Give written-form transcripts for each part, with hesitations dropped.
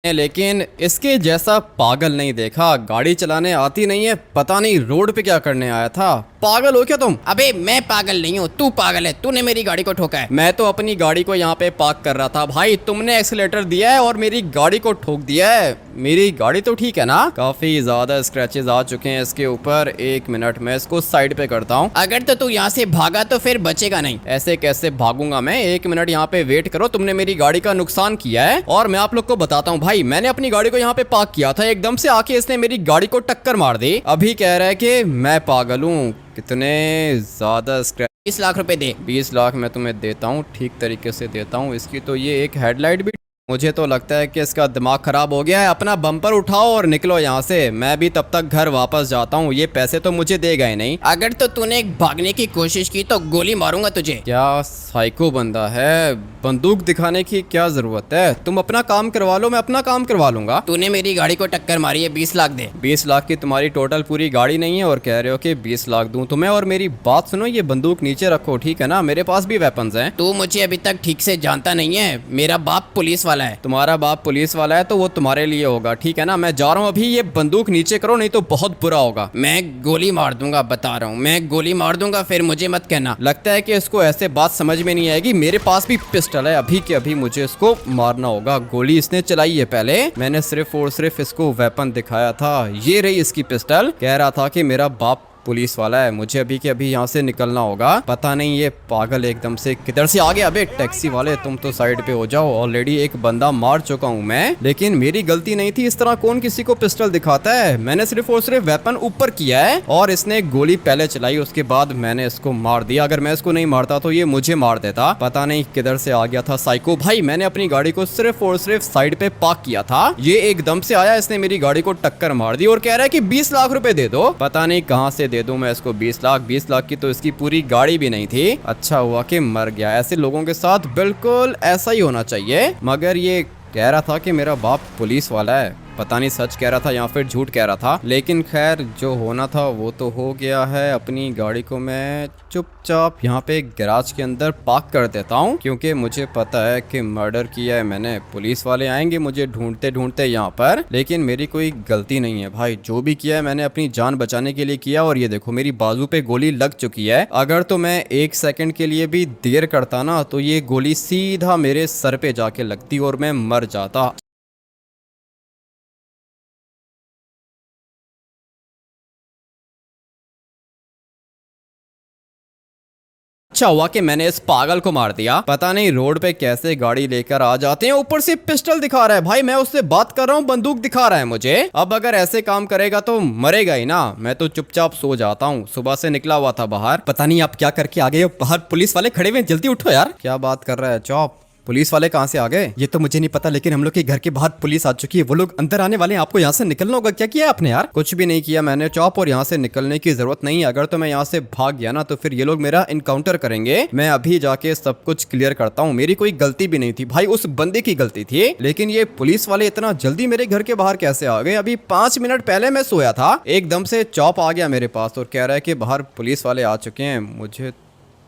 लेकिन इसके जैसा पागल नहीं देखा। गाड़ी चलाने आती नहीं है, पता नहीं रोड पे क्या करने आया था। पागल हो क्या तुम? अबे मैं पागल नहीं हूँ, तू पागल है। तूने मेरी गाड़ी को ठोका है। मैं तो अपनी गाड़ी को यहाँ पे पार्क कर रहा था भाई, तुमने एक्सीलेटर दिया है और मेरी गाड़ी को ठोक दिया है। मेरी गाड़ी तो ठीक है ना? काफी ज्यादा स्क्रैचेस आ चुके हैं इसके ऊपर। 1 मिनट मैं इसको साइड पे करता हूँ। अगर तो तू यहाँ से भागा तो फिर बचेगा नहीं। ऐसे कैसे भागूंगा मैं? 1 मिनट यहाँ पे वेट करो। तुमने मेरी गाड़ी का नुकसान किया है और मैं आप लोग को बताता हूँ भाई, मैंने अपनी गाड़ी को यहाँ पे पार्क किया था, एकदम से आके इसने मेरी गाड़ी को टक्कर मार दी। अभी कह रहा है कि मैं पागल हूँ। कितने ज्यादा स्क्रैच। 20 लाख रुपए दे। 20 लाख मैं तुम्हें देता हूँ, ठीक तरीके से देता हूँ। इसकी तो ये एक हेडलाइट भी, मुझे तो लगता है कि इसका दिमाग खराब हो गया है। अपना बम्पर उठाओ और निकलो यहाँ से, मैं भी तब तक घर वापस जाता हूँ। ये पैसे तो मुझे देगा ही नहीं। अगर तो तूने भागने की कोशिश की तो गोली मारूंगा तुझे। क्या साइको बंदा है, बंदूक दिखाने की क्या जरूरत है? तुम अपना काम करवा लो, मैं अपना काम करवा लूंगा। तूने मेरी गाड़ी को टक्कर मारी है, 20 लाख दे। 20 लाख की तुम्हारी टोटल पूरी गाड़ी नहीं है और कह रहे हो कि 20 लाख दूं तुम्हें? और मेरी बात सुनो, ये बंदूक नीचे रखो, ठीक है ना? मेरे पास भी वेपन्स हैं। तू मुझे अभी तक ठीक से जानता नहीं है, मेरा बाप पुलिस वाला है। तुम्हारा बाप पुलिस वाला है तो वो तुम्हारे लिए होगा, ठीक है ना? मैं जा रहा हूँ अभी, ये बंदूक नीचे करो नहीं तो बहुत बुरा होगा। मैं गोली मार दूंगा, बता रहा हूँ, मैं गोली मार दूंगा, फिर मुझे मत कहना। लगता है कि इसको ऐसे बात समझ में नहीं आएगी। मेरे पास भी पिस्टल है, अभी के अभी मुझे इसको मारना होगा। गोली इसने चलाई है पहले, मैंने सिर्फ और सिर्फ इसको वेपन दिखाया था। ये रही इसकी पिस्टल। कह रहा था कि मेरा बाप पुलिस वाला है, मुझे अभी के अभी यहाँ से निकलना होगा। पता नहीं ये पागल एकदम से किधर से आ गया। अबे टैक्सी वाले, तुम तो साइड पे हो जाओ, ऑलरेडी एक बंदा मार चुका हूँ मैं, लेकिन मेरी गलती नहीं थी। इस तरह कौन किसी को पिस्टल दिखाता है? मैंने सिर्फ और सिर्फ वेपन ऊपर किया है और इसने गोली पहले चलाई, उसके बाद मैंने इसको मार दिया। अगर मैं इसको नहीं मारता तो ये मुझे मार देता। पता नहीं किधर से आ गया था साइको भाई। मैंने अपनी गाड़ी को सिर्फ और सिर्फ साइड पे पार्क किया था, ये एकदम से आया, इसने मेरी गाड़ी को टक्कर मार दी और कह रहा है कि 20 लाख रुपए दे दो। पता नहीं कहाँ से दे दूं मैं इसको 20 लाख। 20 लाख की तो इसकी पूरी गाड़ी भी नहीं थी। अच्छा हुआ कि मर गया। ऐसे लोगों के साथ बिल्कुल ऐसा ही होना चाहिए। मगर ये कह रहा था कि मेरा बाप पुलिस वाला है, पता नहीं सच कह रहा था या फिर झूठ कह रहा था, लेकिन खैर जो होना था वो तो हो गया है। अपनी गाड़ी को मैं चुपचाप यहाँ पे गैराज के अंदर पार्क कर देता हूँ, क्योंकि मुझे पता है कि मर्डर किया है मैंने। पुलिस वाले आएंगे मुझे ढूंढते ढूंढते यहाँ पर, लेकिन मेरी कोई गलती नहीं है भाई। जो भी किया है मैंने अपनी जान बचाने के लिए किया। और ये देखो मेरी बाजू पे गोली लग चुकी है। अगर तो मैं 1 सेकंड के लिए भी देर करता ना तो ये गोली सीधा मेरे सर पे जाके लगती और मैं मर जाता। अच्छा हुआ कि मैंने इस पागल को मार दिया। पता नहीं रोड पे कैसे गाड़ी लेकर आ जाते हैं, ऊपर से पिस्टल दिखा रहा है भाई। मैं उससे बात कर रहा हूँ, बंदूक दिखा रहा है मुझे। अब अगर ऐसे काम करेगा तो मरेगा ही ना। मैं तो चुपचाप सो जाता हूँ। सुबह से निकला हुआ था बाहर, पता नहीं आप क्या करके आ गए हो। बाहर पुलिस वाले खड़े हुए, जल्दी उठो यार। क्या बात कर रहा है चौप? पुलिस वाले कहाँ से आ गए ये तो मुझे नहीं पता, लेकिन हम लोग के घर के बाहर पुलिस आ चुकी है। वो लोग अंदर आने वाले हैं, आपको यहाँ से निकलना होगा। क्या किया आपने यार? कुछ भी नहीं किया मैंने चौप, और यहाँ से निकलने की जरूरत नहीं है। अगर तो मैं यहाँ से भाग गया ना तो फिर ये लोग मेरा इनकाउंटर करेंगे। मैं अभी जाके सब कुछ क्लियर करता हूँ। मेरी कोई गलती भी नहीं थी भाई, उस बंदे की गलती थी। लेकिन ये पुलिस वाले इतना जल्दी मेरे घर के बाहर कैसे आ गए? अभी 5 मिनट पहले मैं सोया था, एकदम से चौप आ गया मेरे पास और कह रहा है कि बाहर पुलिस वाले आ चुके हैं। मुझे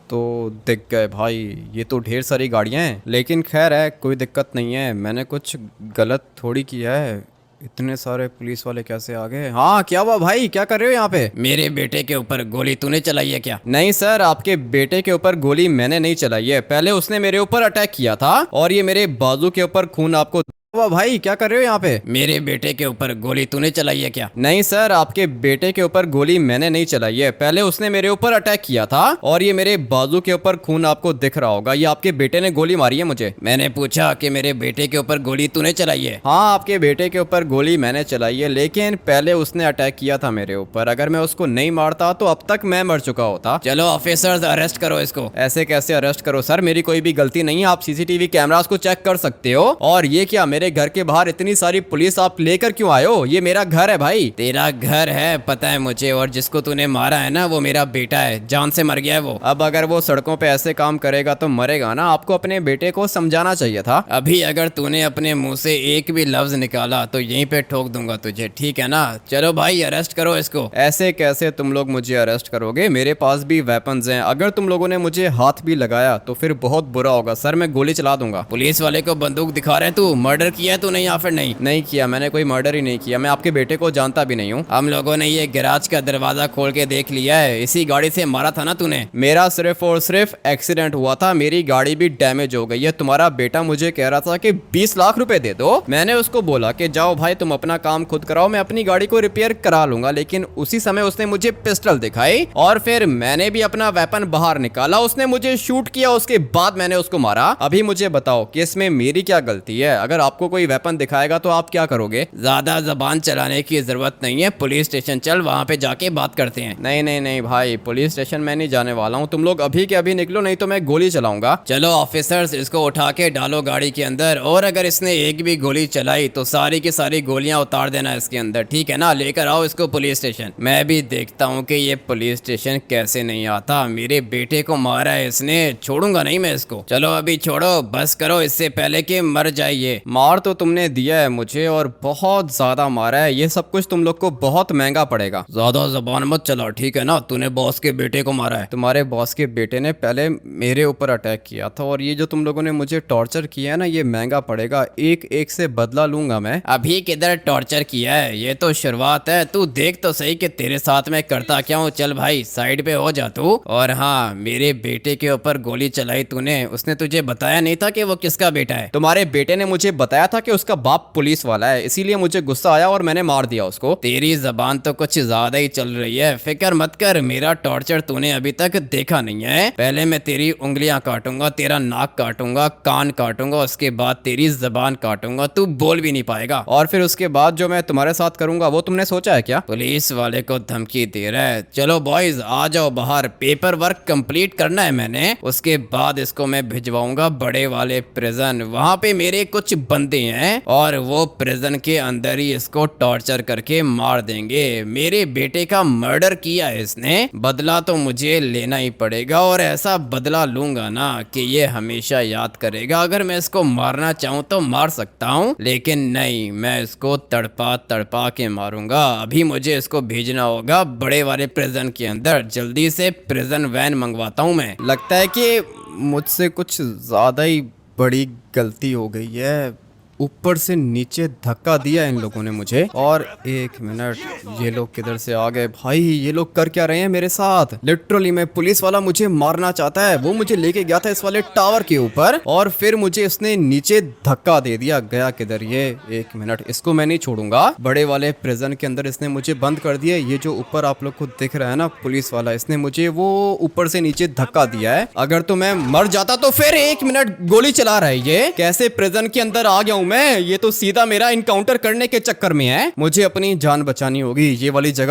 तो दिख गए भाई, ये तो ढेर सारी गाड़ियां हैं। लेकिन खैर है, कोई दिक्कत नहीं है। मैंने कुछ गलत थोड़ी किया है। इतने सारे पुलिस वाले कैसे आ गए? हाँ क्या हुआ भाई, क्या कर रहे हो यहाँ पे? मेरे बेटे के ऊपर गोली तूने चलाई है क्या? नहीं सर, आपके बेटे के ऊपर गोली मैंने नहीं चलाई है। पहले उसने मेरे ऊपर अटैक किया था और ये मेरे बाजू के ऊपर खून आपको। वाह भाई, क्या कर रहे हो यहाँ पे? मेरे बेटे के ऊपर गोली तूने चलाई है क्या? नहीं सर, आपके बेटे के ऊपर गोली मैंने नहीं चलाई है। पहले उसने मेरे ऊपर अटैक किया था और ये मेरे बाजू के ऊपर खून आपको दिख रहा होगा। ये आपके बेटे ने गोली मारी है मुझे। मैंने पूछा कि मेरे बेटे के ऊपर गोली तूने चलाई है? हाँ, आपके बेटे के ऊपर गोली मैंने चलाई है, लेकिन पहले उसने अटैक किया था मेरे ऊपर। अगर मैं उसको नहीं मारता तो अब तक मैं मर चुका होता। चलो ऑफिसर्स, अरेस्ट करो इसको। ऐसे कैसे अरेस्ट करो सर? मेरी कोई भी गलती नहीं है। आप सीसीटीवी कैमरास को चेक कर सकते हो। और ये क्या, मेरे घर के बाहर इतनी सारी पुलिस आप लेकर क्यों आए हो? ये मेरा घर है भाई। तेरा घर है पता है मुझे, और जिसको तूने मारा है ना वो मेरा बेटा है, जान से मर गया है वो। अब अगर वो सड़कों पे ऐसे काम करेगा तो मरेगा ना। आपको अपने बेटे को समझाना चाहिए था। अभी अगर तूने अपने मुंह से एक भी लफ्ज निकाला तो यहीं पे ठोक दूंगा तुझे, ठीक है ना? चलो भाई अरेस्ट करो इसको। ऐसे कैसे तुम लोग मुझे अरेस्ट करोगे? मेरे पास भी वेपन्स हैं। अगर तुम लोगों ने मुझे हाथ भी लगाया तो फिर बहुत बुरा होगा सर, मैं गोली चला दूंगा। पुलिस वाले को बंदूक दिखा रहे तू, मर्डर किया तूने या फिर नहीं? नहीं किया, मैंने कोई मर्डर ही नहीं किया, मैं आपके बेटे को जानता भी नहीं हूँ। हम लोगों ने ये गैराज का दरवाजा खोल के देख लिया है, इसी गाड़ी से मारा था ना तूने? मेरा सिर्फ और सिर्फ एक्सीडेंट हुआ था, मेरी गाड़ी भी डैमेज हो गई है। तुम्हारा बेटा मुझे कह रहा था कि 20 लाख रुपए दे दो। मैंने उसको बोला कि जाओ भाई तुम अपना काम खुद कराओ, मैं अपनी गाड़ी को रिपेयर करा लूंगा। लेकिन उसी समय उसने मुझे पिस्टल दिखाई और फिर मैंने भी अपना वेपन बाहर निकाला, उसने मुझे शूट किया, उसके बाद मैंने उसको मारा। अभी मुझे बताओ कि इसमें मेरी क्या गलती है? अगर आपको कोई वेपन दिखाएगा तो आप क्या करोगे? ज्यादा जबान चलाने की जरूरत नहीं है, पुलिस स्टेशन चल, वहाँ पे जाके बात करते हैं। नहीं नहीं नहीं भाई, पुलिस स्टेशन मैं नहीं जाने वाला हूँ। तुम लोग अभी के अभी निकलो, नहीं तो मैं गोली चलाऊंगा। चलो ऑफिसर्स, इसको उठा के डालो गाड़ी के अंदर, और अगर इसने एक भी गोली चलाई तो सारी की सारी गोलियां उतार देना इसके अंदर, ठीक है ना? लेकर आओ इसको पुलिस स्टेशन। मैं भी देखता हूँ कि ये पुलिस स्टेशन कैसे नहीं आता। मेरे बेटे को मारा है इसने, छोड़ूंगा नहीं मैं इसको। चलो अभी छोड़ो, बस करो इससे पहले कि मर जाइए। मार तो तुमने दिया है मुझे और बहुत ज्यादा मारा है, ये सब कुछ तुम लोग को बहुत महंगा पड़ेगा। ज्यादा जबान मत चला, ठीक है ना? तूने बॉस के बेटे को मारा है। तुम्हारे बॉस के बेटे ने पहले मेरे ऊपर अटैक किया था और ये जो तुम लोगों ने मुझे टॉर्चर किया है ना, ये महंगा पड़ेगा। एक एक से बदला लूंगा मैं। अभी किधर टॉर्चर किया है, ये तो शुरुआत है। तू देख तो सही कि तेरे साथ मैं करता क्या हूँ। चल भाई साइड पे हो जा तू। और हाँ, मेरे बेटे के ऊपर गोली चलाई तूने, उसने तुझे बताया नहीं था कि वो किसका बेटा है? तुम्हारे बेटे ने मुझे बताया था कि उसका बाप पुलिस वाला है, इसीलिए मुझे गुस्सा आया और मैंने मार दिया उसको। तेरी जबान तो कुछ ज्यादा ही चल रही है, फिक्र मत कर, मेरा टॉर्चर तूने अभी तक देखा नहीं है। पहले मैं तेरी उंगलियां काटूंगा, तेरा नाक काटूंगा, कान काटूंगा, उसके बाद तेरी जबान काटूंगा, तू बोल भी नहीं पाएगा। और फिर उसके बाद जो मैं तुम्हारे साथ करूंगा वो तुमने सोचा है क्या? पुलिस वाले को धमकी दे रहा है। चलो बॉयज आ जाओ बाहर, पेपर वर्क कंप्लीट करना है मैंने, उसके बाद इसको मैं भिजवाऊंगा बड़े वाले प्रिजन। वहां पे मेरे कुछ बंदे हैं और वो प्रिजन के अंदर ही इसको टॉर्चर करके मार देंगे। मेरे बेटे का मर्डर किया है इसने, बदला तो मुझे लेना ही पड़ेगा, और ऐसा बदला लूंगा ना कि ये हमेशा याद करेगा। अगर मैं इसको मारना चाहूँ तो मार सकता हूँ, लेकिन नहीं, मैं इसको तड़पा तड़पा के मारूंगा। अभी मुझे इसको भेजना होगा बड़े वाले प्रिजन के अंदर, जल्दी से प्रिजन वैन मंगवाता हूँ मैं। लगता है कि मुझसे कुछ ज्यादा ही बड़ी गलती हो गई है। ऊपर से नीचे धक्का दिया इन लोगों ने मुझे। और एक मिनट, ये लोग किधर से आ गए भाई? ये लोग कर क्या रहे हैं मेरे साथ? लिटरली मैं पुलिस वाला मुझे मारना चाहता है, वो मुझे लेके गया था इस वाले टावर के ऊपर और फिर मुझे इसने नीचे धक्का दे दिया। गया किधर ये? एक मिनट, इसको मैं नहीं छोड़ूंगा। बड़े वाले प्रिजन के अंदर इसने मुझे बंद कर दिया। ये जो ऊपर आप लोग को दिख रहा है ना पुलिस वाला, इसने मुझे वो ऊपर से नीचे धक्का दिया है। अगर तो मैं मर जाता तो फिर एक मिनट, गोली चला रहा है ये, कैसे प्रिजन के अंदर आ गया हूं मैं? ये तो सीधा मेरा इनकाउंटर करने के चक्कर में है। मुझे अपनी जान बचानी होगी, ये वाली जगह